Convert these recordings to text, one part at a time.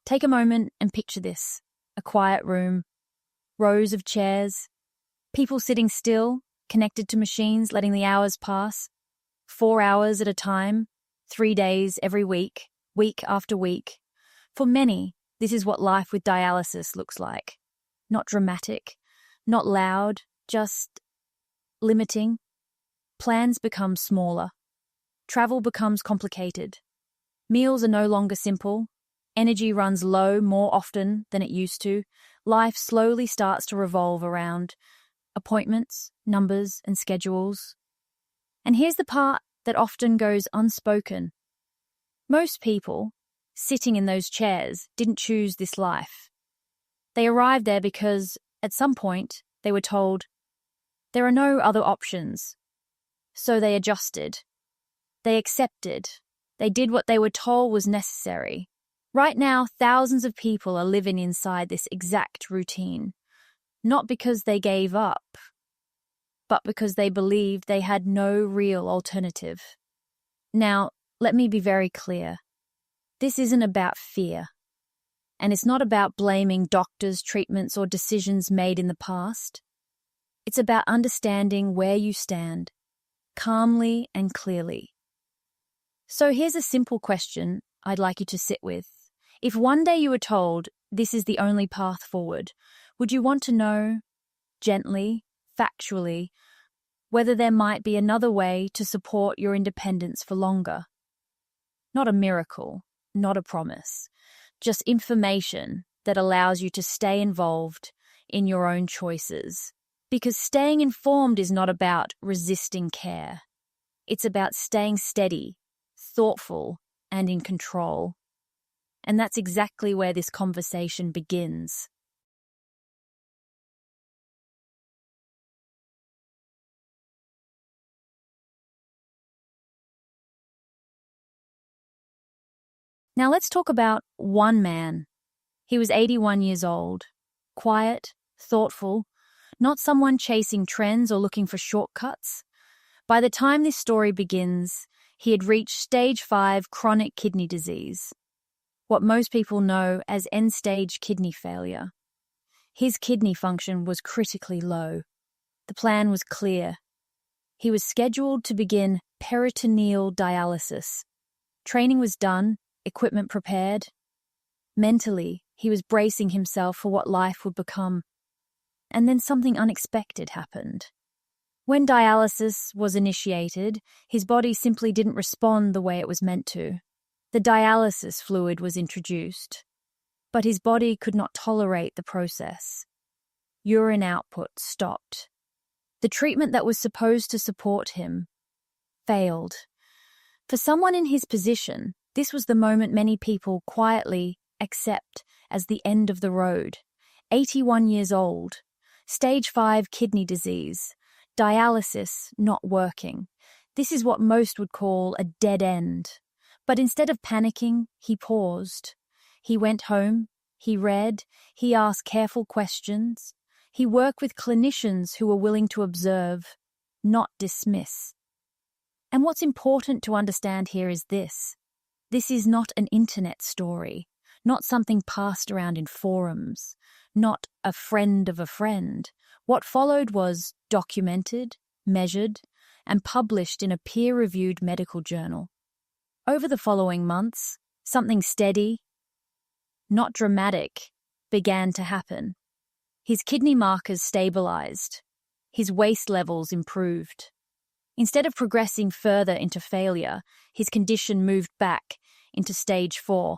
Take a moment and picture this. A quiet room, rows of chairs, people sitting still, connected to machines, letting the hours pass, 4 hours at a time, 3 days every week, week after week. For many, this is what life with dialysis looks like. Not dramatic, not loud, just limiting. Plans become smaller. Travel becomes complicated. Meals are no longer simple. Energy runs low more often than it used to. Life slowly starts to revolve around appointments, numbers, and schedules. And here's the part that often goes unspoken. Most people sitting in those chairs didn't choose this life. They arrived there because, at some point, they were told, there are no other options. So they adjusted. They accepted. They did what they were told was necessary. Right now, thousands of people are living inside this exact routine, not because they gave up, but because they believed they had no real alternative. Now, let me be very clear. This isn't about fear, and it's not about blaming doctors, treatments, or decisions made in the past. It's about understanding where you stand, calmly and clearly. So here's a simple question I'd like you to sit with. If one day you were told this is the only path forward, would you want to know, gently, factually, whether there might be another way to support your independence for longer? Not a miracle, not a promise, just information that allows you to stay involved in your own choices. Because staying informed is not about resisting care. It's about staying steady, thoughtful, and in control. And that's exactly where this conversation begins. Now let's talk about one man. He was 81 years old, quiet, thoughtful, not someone chasing trends or looking for shortcuts. By the time this story begins, he had reached stage 5 chronic kidney disease, what most people know as end-stage kidney failure. His kidney function was critically low. The plan was clear. He was scheduled to begin peritoneal dialysis. Training was done, equipment prepared. Mentally, he was bracing himself for what life would become. And then something unexpected happened. When dialysis was initiated, his body simply didn't respond the way it was meant to. The dialysis fluid was introduced, but his body could not tolerate the process. Urine output stopped. The treatment that was supposed to support him failed. For someone in his position, this was the moment many people quietly accept as the end of the road. 81 years old, stage 5 kidney disease, dialysis not working. This is what most would call a dead end. But instead of panicking, he paused. He went home, he read, he asked careful questions. He worked with clinicians who were willing to observe, not dismiss. And what's important to understand here is this. This is not an internet story, not something passed around in forums, not a friend of a friend. What followed was documented, measured, and published in a peer-reviewed medical journal. Over the following months, something steady, not dramatic, began to happen. His kidney markers stabilized. His waste levels improved. Instead of progressing further into failure, his condition moved back into stage 4,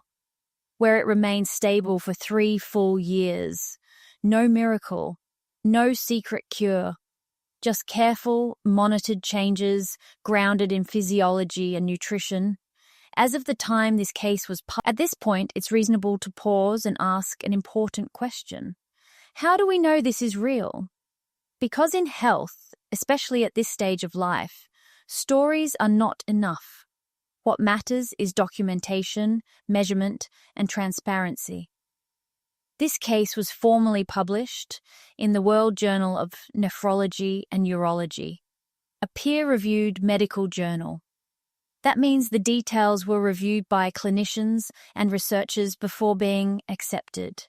where it remained stable for 3 full years. No miracle, no secret cure, just careful, monitored changes grounded in physiology and nutrition. As of the time this case was at this point, it's reasonable to pause and ask an important question. How do we know this is real? Because in health, especially at this stage of life, stories are not enough. What matters is documentation, measurement, and transparency. This case was formally published in the World Journal of Nephrology and Urology, a peer-reviewed medical journal. That means the details were reviewed by clinicians and researchers before being accepted.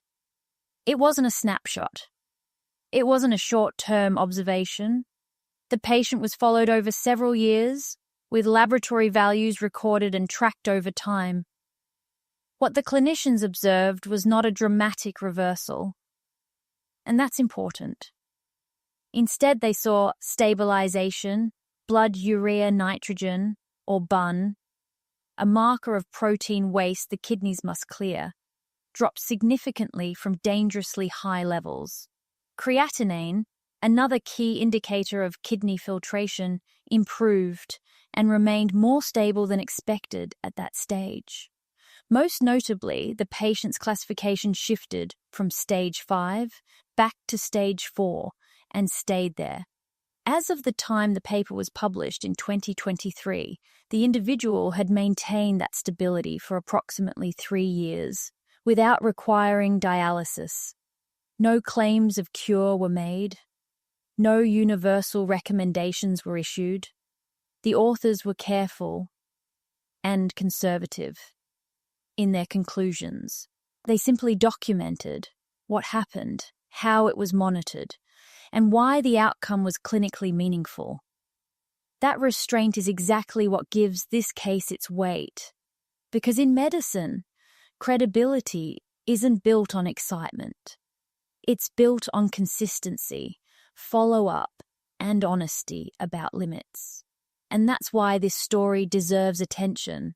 It wasn't a snapshot. It wasn't a short-term observation. The patient was followed over several years, with laboratory values recorded and tracked over time. What the clinicians observed was not a dramatic reversal, and that's important. Instead, they saw stabilisation, blood urea nitrogen, or BUN, a marker of protein waste the kidneys must clear, dropped significantly from dangerously high levels. Creatinine, another key indicator of kidney filtration, improved and remained more stable than expected at that stage. Most notably, the patient's classification shifted from stage 5 back to stage 4 and stayed there. As of the time the paper was published in 2023, the individual had maintained that stability for approximately 3 years, without requiring dialysis. No claims of cure were made. No universal recommendations were issued. The authors were careful and conservative in their conclusions. They simply documented what happened, how it was monitored, and why the outcome was clinically meaningful. That restraint is exactly what gives this case its weight. Because in medicine, credibility isn't built on excitement. It's built on consistency, follow-up, and honesty about limits. And that's why this story deserves attention,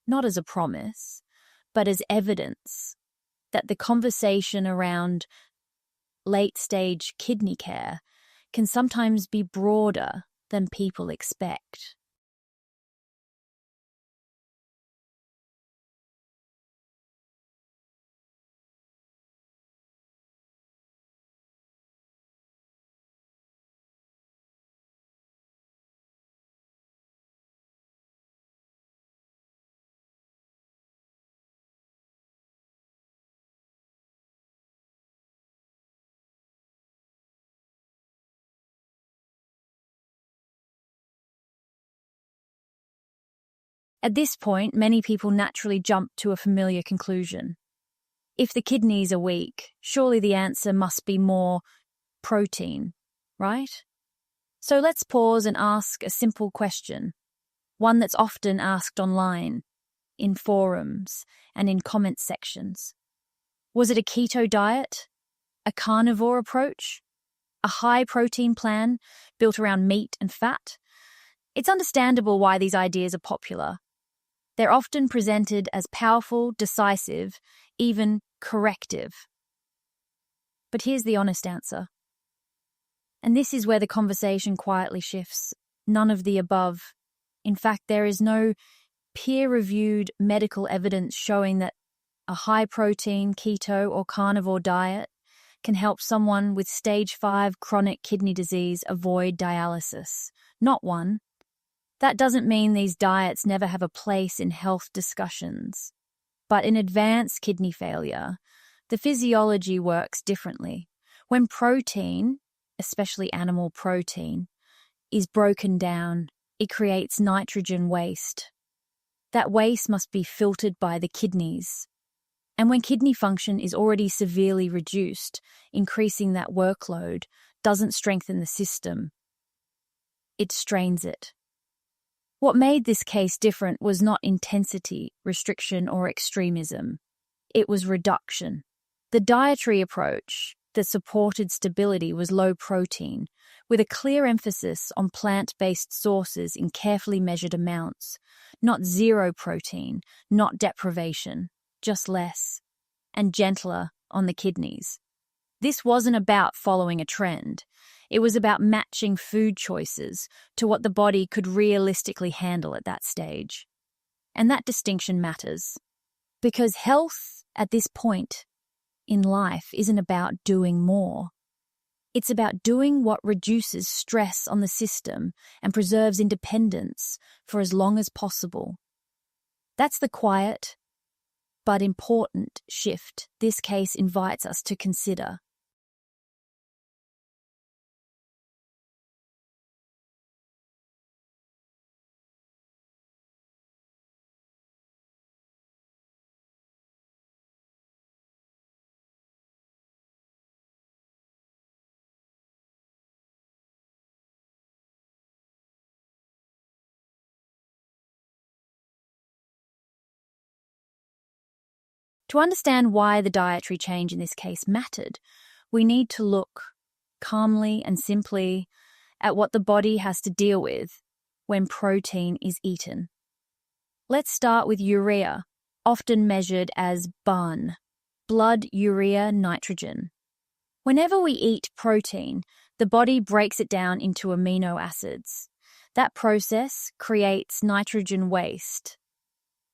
not as a promise, but as evidence that the conversation around late-stage kidney care can sometimes be broader than people expect. At this point, many people naturally jump to a familiar conclusion. If the kidneys are weak, surely the answer must be more protein, right? So let's pause and ask a simple question, one that's often asked online, in forums, and in comment sections. Was it a keto diet? A carnivore approach? A high-protein plan built around meat and fat? It's understandable why these ideas are popular. They're often presented as powerful, decisive, even corrective. But here's the honest answer. And this is where the conversation quietly shifts. None of the above. In fact, there is no peer-reviewed medical evidence showing that a high-protein, keto, or carnivore diet can help someone with stage 5 chronic kidney disease avoid dialysis. Not one. That doesn't mean these diets never have a place in health discussions. But in advanced kidney failure, the physiology works differently. When protein, especially animal protein, is broken down, it creates nitrogen waste. That waste must be filtered by the kidneys. And when kidney function is already severely reduced, increasing that workload doesn't strengthen the system. It strains it. What made this case different was not intensity, restriction, or extremism. It was reduction. The dietary approach that supported stability was low protein, with a clear emphasis on plant-based sources in carefully measured amounts, not zero protein, not deprivation, just less, and gentler on the kidneys. This wasn't about following a trend. It was about matching food choices to what the body could realistically handle at that stage. And that distinction matters. Because health at this point in life isn't about doing more. It's about doing what reduces stress on the system and preserves independence for as long as possible. That's the quiet but important shift this case invites us to consider. To understand why the dietary change in this case mattered, we need to look calmly and simply at what the body has to deal with when protein is eaten. Let's start with urea, often measured as BUN, blood urea nitrogen. Whenever we eat protein, the body breaks it down into amino acids. That process creates nitrogen waste.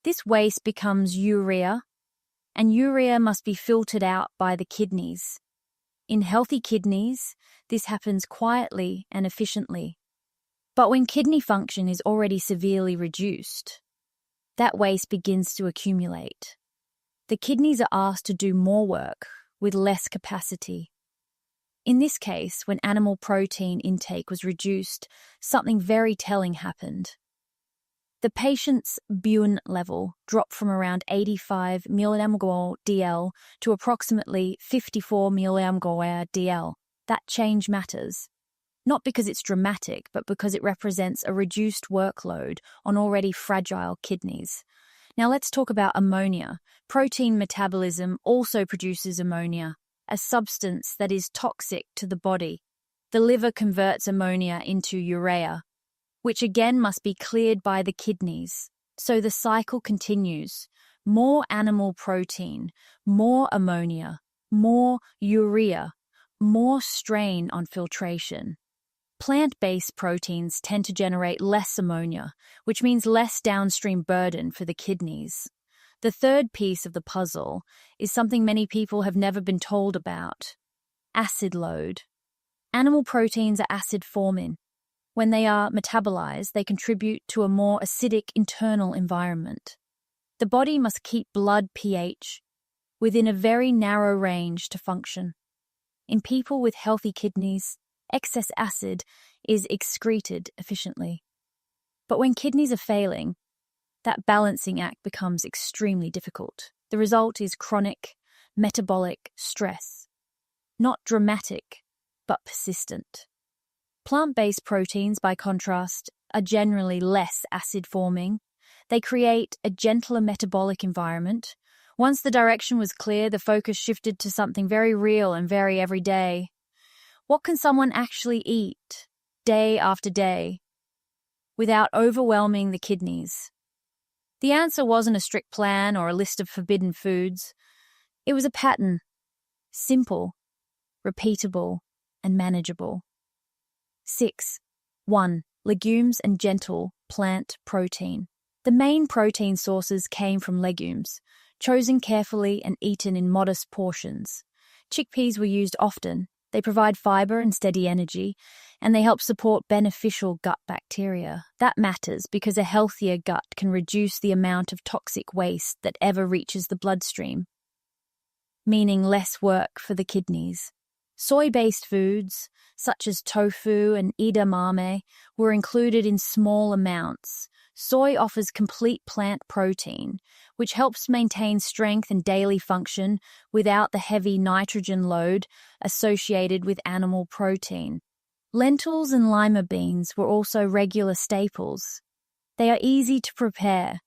This waste becomes urea, and urea must be filtered out by the kidneys. In healthy kidneys, this happens quietly and efficiently. But when kidney function is already severely reduced, that waste begins to accumulate. The kidneys are asked to do more work with less capacity. In this case, when animal protein intake was reduced, something very telling happened. The patient's BUN level dropped from around 85 mmol/dl to approximately 54 mmol/dl. That change matters, not because it's dramatic, but because it represents a reduced workload on already fragile kidneys. Now let's talk about ammonia. Protein metabolism also produces ammonia, a substance that is toxic to the body. The liver converts ammonia into urea, which again must be cleared by the kidneys. So the cycle continues. More animal protein, more ammonia, more urea, more strain on filtration. Plant-based proteins tend to generate less ammonia, which means less downstream burden for the kidneys. The third piece of the puzzle is something many people have never been told about: acid load. Animal proteins are acid-forming. When they are metabolized, they contribute to a more acidic internal environment. The body must keep blood pH within a very narrow range to function. In people with healthy kidneys, excess acid is excreted efficiently. But when kidneys are failing, that balancing act becomes extremely difficult. The result is chronic metabolic stress. Not dramatic, but persistent. Plant-based proteins, by contrast, are generally less acid-forming. They create a gentler metabolic environment. Once the direction was clear, the focus shifted to something very real and very everyday. What can someone actually eat, day after day, without overwhelming the kidneys? The answer wasn't a strict plan or a list of forbidden foods. It was a pattern, simple, repeatable, and manageable. 6. 1. Legumes and gentle plant protein. The main protein sources came from legumes, chosen carefully and eaten in modest portions. Chickpeas were used often. They provide fiber and steady energy, and they help support beneficial gut bacteria. That matters because a healthier gut can reduce the amount of toxic waste that ever reaches the bloodstream, meaning less work for the kidneys. Soy-based foods, such as tofu and edamame, were included in small amounts. Soy offers complete plant protein, which helps maintain strength and daily function without the heavy nitrogen load associated with animal protein. Lentils and lima beans were also regular staples. They are easy to prepare,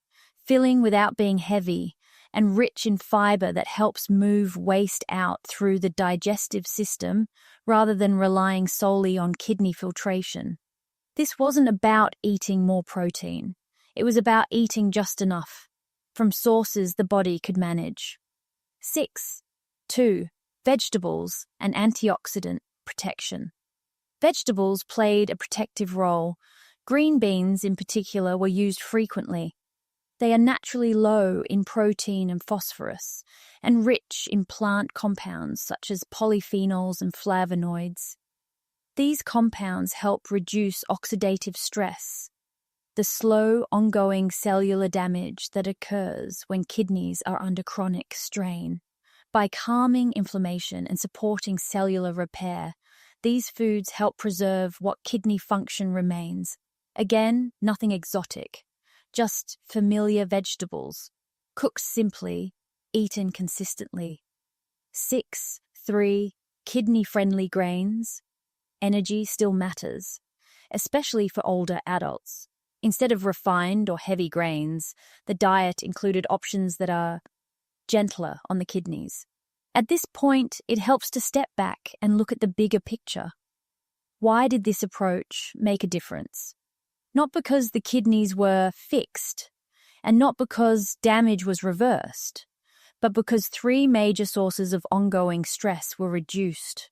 filling without being heavy, and rich in fiber that helps move waste out through the digestive system rather than relying solely on kidney filtration. This wasn't about eating more protein. It was about eating just enough, from sources the body could manage. 6. 2. Vegetables and antioxidant protection. Vegetables played a protective role. Green beans, in particular, were used frequently. They are naturally low in protein and phosphorus, and rich in plant compounds such as polyphenols and flavonoids. These compounds help reduce oxidative stress, the slow, ongoing cellular damage that occurs when kidneys are under chronic strain. By calming inflammation and supporting cellular repair, these foods help preserve what kidney function remains. Again, nothing exotic. Just familiar vegetables, cooked simply, eaten consistently. 6. 3. Kidney-friendly grains. Energy still matters, especially for older adults. Instead of refined or heavy grains, the diet included options that are gentler on the kidneys. At this point, it helps to step back and look at the bigger picture. Why did this approach make a difference? Not because the kidneys were fixed, and not because damage was reversed, but because three major sources of ongoing stress were reduced.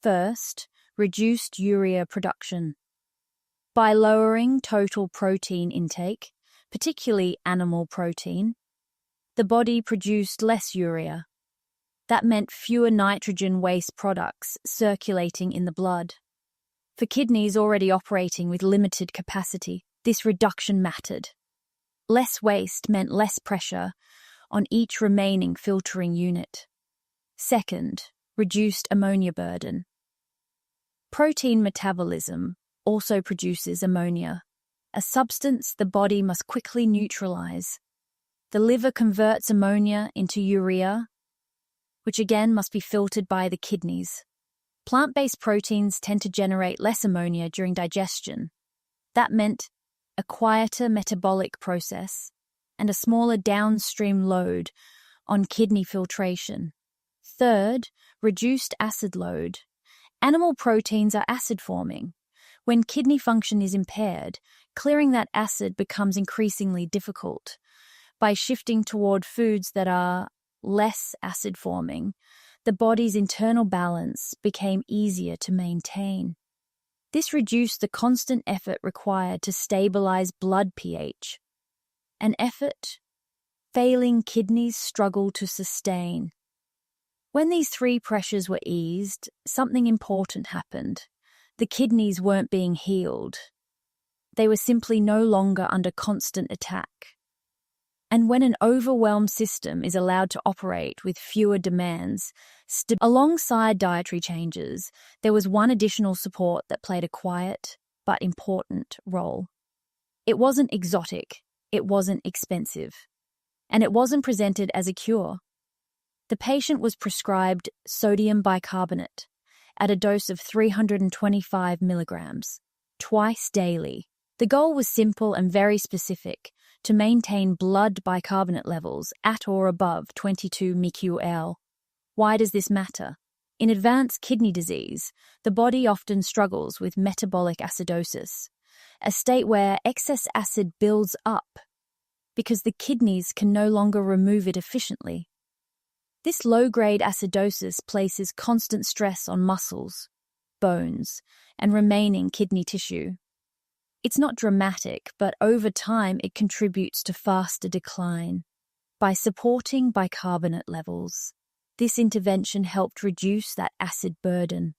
First, reduced urea production. By lowering total protein intake, particularly animal protein, the body produced less urea. That meant fewer nitrogen waste products circulating in the blood. For kidneys already operating with limited capacity, this reduction mattered. Less waste meant less pressure on each remaining filtering unit. Second, reduced ammonia burden. Protein metabolism also produces ammonia, a substance the body must quickly neutralize. The liver converts ammonia into urea, which again must be filtered by the kidneys. Plant-based proteins tend to generate less ammonia during digestion. That meant a quieter metabolic process and a smaller downstream load on kidney filtration. Third, reduced acid load. Animal proteins are acid-forming. When kidney function is impaired, clearing that acid becomes increasingly difficult. By shifting toward foods that are less acid-forming, the body's internal balance became easier to maintain. This reduced the constant effort required to stabilize blood pH, an effort failing kidneys struggle to sustain. When these three pressures were eased, something important happened. The kidneys weren't being healed. They were simply no longer under constant attack. And when an overwhelmed system is allowed to operate with fewer demands, alongside dietary changes, there was one additional support that played a quiet but important role. It wasn't exotic, it wasn't expensive, and it wasn't presented as a cure. The patient was prescribed sodium bicarbonate at a dose of 325 milligrams, twice daily. The goal was simple and very specific: to maintain blood bicarbonate levels at or above 22 mql. Why does this matter? In advanced kidney disease, the body often struggles with metabolic acidosis, a state where excess acid builds up because the kidneys can no longer remove it efficiently. This low-grade acidosis places constant stress on muscles, bones, and remaining kidney tissue. It's not dramatic, but over time it contributes to faster decline. By supporting bicarbonate levels, this intervention helped reduce that acid burden,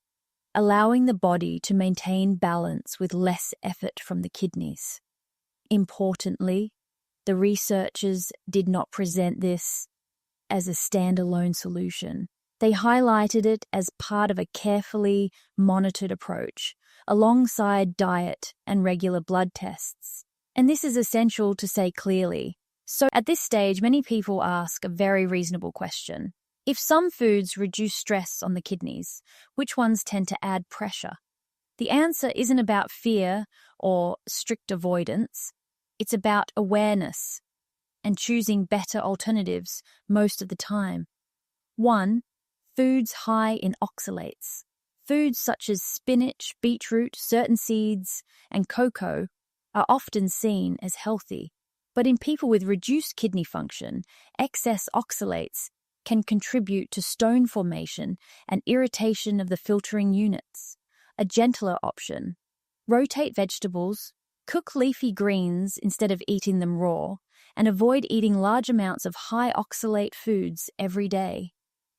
allowing the body to maintain balance with less effort from the kidneys. Importantly, the researchers did not present this as a standalone solution. They highlighted it as part of a carefully monitored approach, alongside diet and regular blood tests. And this is essential to say clearly. So at this stage, many people ask a very reasonable question. If some foods reduce stress on the kidneys, which ones tend to add pressure? The answer isn't about fear or strict avoidance. It's about awareness and choosing better alternatives most of the time. 1. Foods high in oxalates. Foods such as spinach, beetroot, certain seeds, and cocoa are often seen as healthy. But in people with reduced kidney function, excess oxalates can contribute to stone formation and irritation of the filtering units. A gentler option: rotate vegetables, cook leafy greens instead of eating them raw, and avoid eating large amounts of high oxalate foods every day.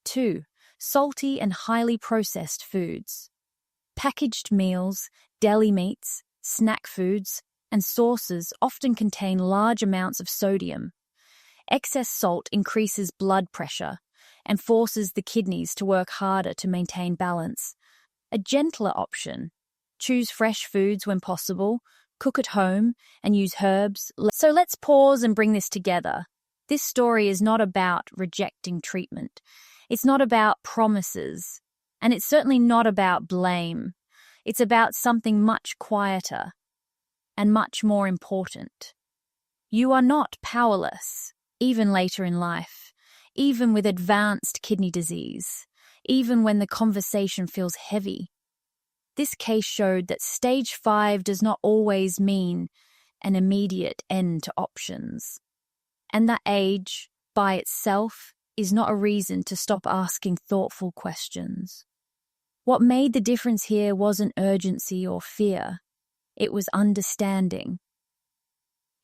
2. Salty and highly processed foods. Packaged meals, deli meats, snack foods, and sauces often contain large amounts of sodium. Excess salt increases blood pressure and forces the kidneys to work harder to maintain balance. A gentler option: choose fresh foods when possible, cook at home, and use herbs. So let's pause and bring this together. This story is not about rejecting treatment. It's not about promises, and it's certainly not about blame. It's about something much quieter and much more important. You are not powerless, even later in life. even with advanced kidney disease, even when the conversation feels heavy. This case showed that stage 5 does not always mean an immediate end to options, and that age, by itself, is not a reason to stop asking thoughtful questions. What made the difference here wasn't urgency or fear, it was understanding.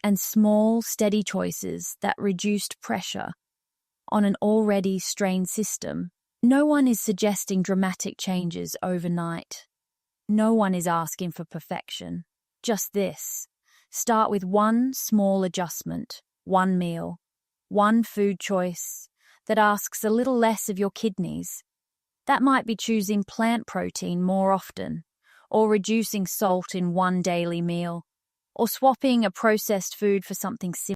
And small, steady choices that reduced pressure on an already strained system. No one is suggesting dramatic changes overnight. No one is asking for perfection. Just this. Start with one small adjustment, one meal, one food choice that asks a little less of your kidneys. That might be choosing plant protein more often, or reducing salt in one daily meal, or swapping a processed food for something simple.